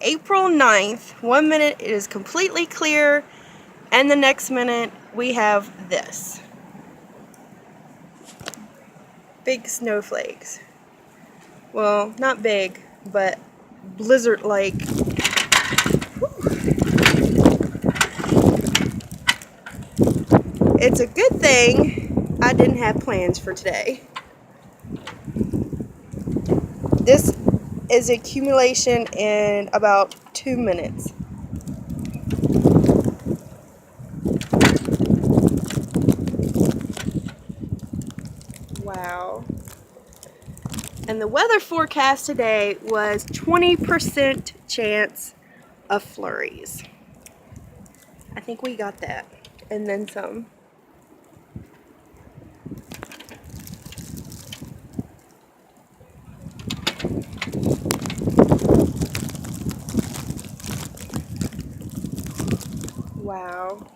April 9th. 1 minute it is completely clear, and the next minute we have this. Big snowflakes. Well, not big, but blizzard-like. It's a good thing I didn't have plans for today. This is accumulation in about 2 minutes. Wow. And the weather forecast today was 20% chance of flurries. I think we got that. And then some. Wow.